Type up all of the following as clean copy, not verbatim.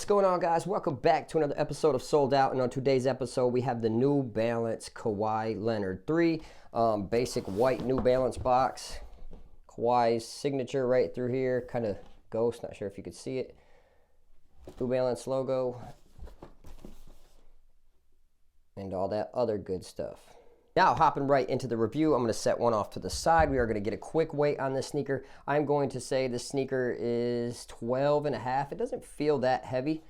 What's going on, guys? Welcome back to another episode of Sold Out. And on today's episode, we have the New Balance Kawhi Leonard 3. Basic white New Balance box. Kawhi's signature right through here. Kind of ghost, not sure if you could see it. New Balance logo. And all that other good stuff. Now, hopping right into the review, I'm going to set one off to the side. We are going to get a quick weight on this sneaker. I'm going to say this sneaker is 12 and a half. It doesn't feel that heavy.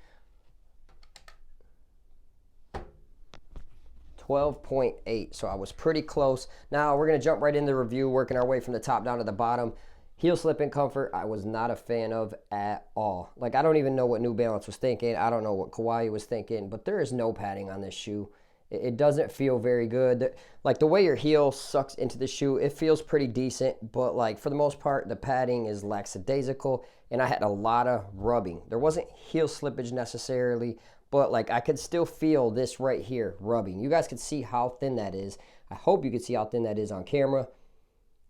12.8, so I was pretty close. Now, we're going to jump right into the review, working our way from the top down to the bottom. Heel slipping comfort, I was not a fan of at all. Like, I don't even know what New Balance was thinking. I don't know what Kawhi was thinking, but there is no padding on this shoe. It doesn't feel very good. Like, the way your heel sucks into the shoe, it feels pretty decent, but like for the most part, the padding is lackadaisical, and I had a lot of rubbing. There wasn't heel slippage necessarily, but like I could still feel this right here rubbing. You guys could see how thin that is. I hope you could see how thin that is on camera.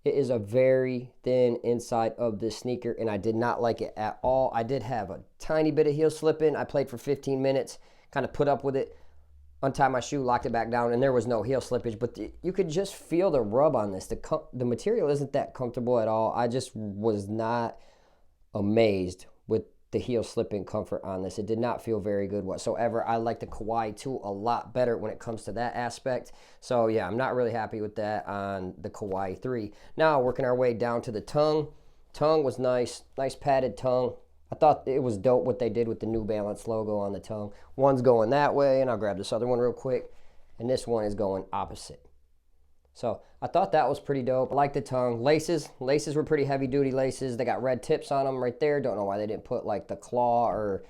It is a very thin inside of this sneaker, and I did not like it at all. I did have a tiny bit of heel slipping. I played for 15 minutes, kind of put up with it. Untied my shoe, locked it back down, and there was no heel slippage, but you could just feel the rub on this. The material isn't that comfortable at all. I just was not amazed with the heel slipping comfort on this. It did not feel very good whatsoever. I like the Kawhi 2 a lot better when it comes to that aspect. So yeah, I'm not really happy with that on the Kawhi 3. Now, working our way down to the tongue. Tongue was nice padded tongue. I thought it was dope what they did with the New Balance logo on the tongue. One's going that way, and I'll grab this other one real quick. And this one is going opposite. So I thought that was pretty dope. I like the tongue. Laces were pretty heavy duty laces. They got red tips on them right there. Don't know why they didn't put like the claw or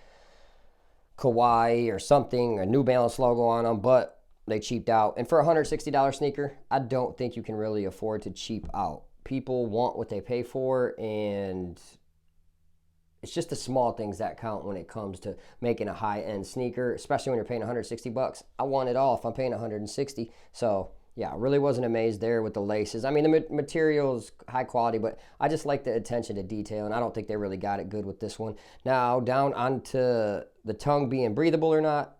Kawhi or something, a New Balance logo on them, but they cheaped out. And for a $160 sneaker, I don't think you can really afford to cheap out. People want what they pay for, and it's just the small things that count when it comes to making a high-end sneaker, especially when you're paying 160 bucks. I want it all if I'm paying 160. So yeah, I really wasn't amazed there with the laces. I mean, the material's high quality, but I just like the attention to detail, and I don't think they really got it good with this one. Now, down onto the tongue being breathable or not,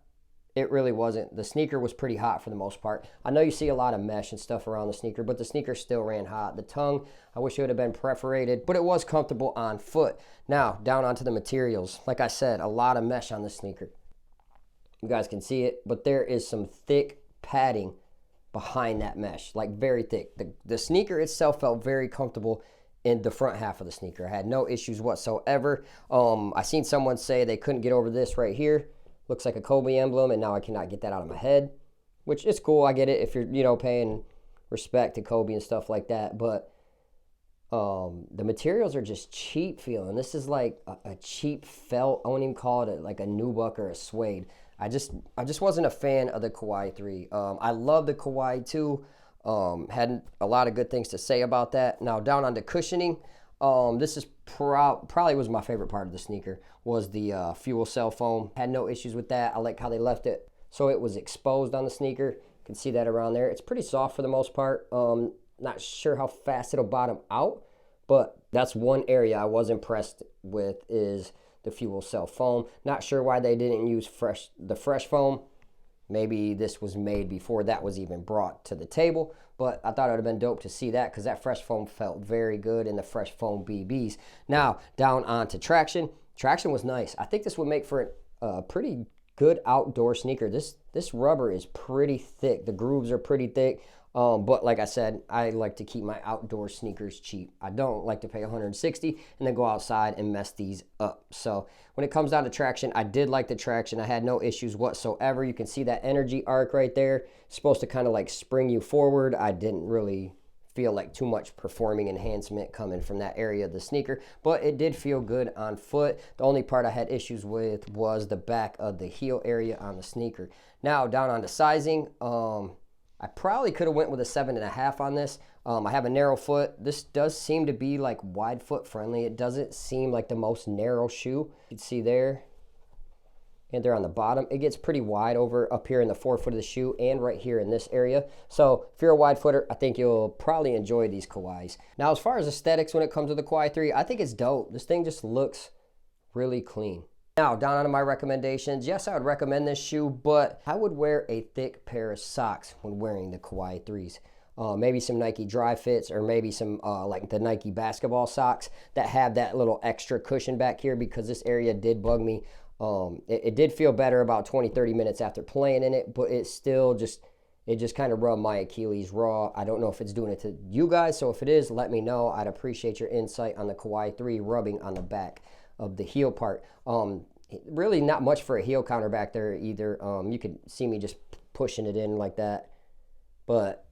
it really wasn't. The sneaker was pretty hot for the most part. I know you see a lot of mesh and stuff around the sneaker, but the sneaker still ran hot. The tongue, I wish it would have been perforated, but it was comfortable on foot. Now, down onto the materials. Like I said, a lot of mesh on the sneaker. You guys can see it, but there is some thick padding behind that mesh, like very thick. The sneaker itself felt very comfortable in the front half of the sneaker. I had no issues whatsoever. I seen someone say they couldn't get over this right here. Looks like a Kobe emblem, and now I cannot get that out of my head, which is cool. I get it if you're, paying respect to Kobe and stuff like that. But the materials are just cheap feeling. This is like a cheap felt. I wouldn't even call it like a nubuck or a suede. I just wasn't a fan of the Kawhi 3. I love the Kawhi 2. Had a lot of good things to say about that. Now, down on the cushioning. This is probably was my favorite part of the sneaker, was the fuel cell foam. Had no issues with that. I like how they left it so it was exposed on the sneaker. You can see that around there. It's pretty soft for the most part. Not sure how fast it'll bottom out, but that's one area I was impressed with, is the fuel cell foam. Not sure why they didn't use the fresh foam. Maybe this was made before that was even brought to the table, but I thought it would have been dope to see that, because that fresh foam felt very good in the fresh foam BBs. Now, down onto traction. Traction was nice. I think this would make for a pretty good outdoor sneaker. This rubber is pretty thick. The grooves are pretty thick. But like I said, I like to keep my outdoor sneakers cheap. I don't like to pay 160 and then go outside and mess these up. So when it comes down to traction, I did like the traction. I had no issues whatsoever. You can see that energy arc right there. It's supposed to kind of like spring you forward. I didn't really feel like too much performing enhancement coming from that area of the sneaker, but it did feel good on foot. The only part I had issues with was the back of the heel area on the sneaker. Now, down on the sizing, I probably could have went with a 7.5 on this. I have a narrow foot. This does seem to be like wide foot friendly. It doesn't seem like the most narrow shoe. You can see there and there on the bottom. It gets pretty wide over up here in the forefoot of the shoe and right here in this area. So if you're a wide footer, I think you'll probably enjoy these Kawhis. Now, as far as aesthetics when it comes to the Kawhi 3, I think it's dope. This thing just looks really clean. Now, down onto my recommendations. Yes, I would recommend this shoe, but I would wear a thick pair of socks when wearing the Kawhi 3s. Maybe some Nike Dry Fits, or maybe some like the Nike basketball socks that have that little extra cushion back here, because this area did bug me. It did feel better about 20-30 minutes after playing in it, but it still just kind of rubbed my Achilles raw. I don't know if it's doing it to you guys, so if it is, let me know. I'd appreciate your insight on the Kawhi 3 rubbing on the back of the heel part. Really not much for a heel counter back there either. You could see me just pushing it in like that, but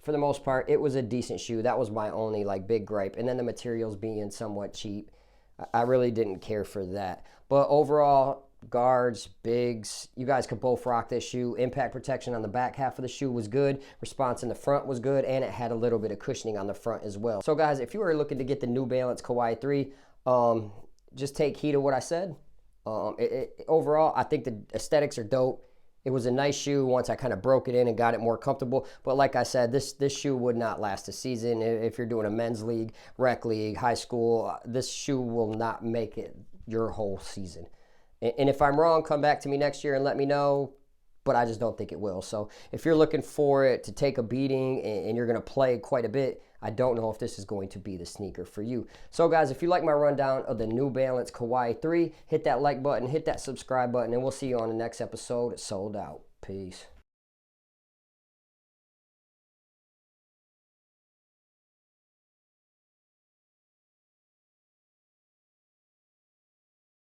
for the most part, it was a decent shoe. That was my only like big gripe. And then the materials being somewhat cheap, I really didn't care for that. But overall, guards, bigs, you guys could both rock this shoe. Impact protection on the back half of the shoe was good. Response in the front was good, and it had a little bit of cushioning on the front as well. So guys, if you are looking to get the New Balance Kawhi 3, just take heed of what I said. Overall, I think the aesthetics are dope. It was a nice shoe once I kind of broke it in and got it more comfortable. But like I said, this shoe would not last a season. If you're doing a men's league, rec league, high school, this shoe will not make it your whole season. And if I'm wrong, come back to me next year and let me know. But I just don't think it will. So if you're looking for it to take a beating and you're going to play quite a bit, I don't know if this is going to be the sneaker for you. So guys, if you like my rundown of the New Balance Kawhi 3, hit that like button, hit that subscribe button, and we'll see you on the next episode. Sold Out. Peace.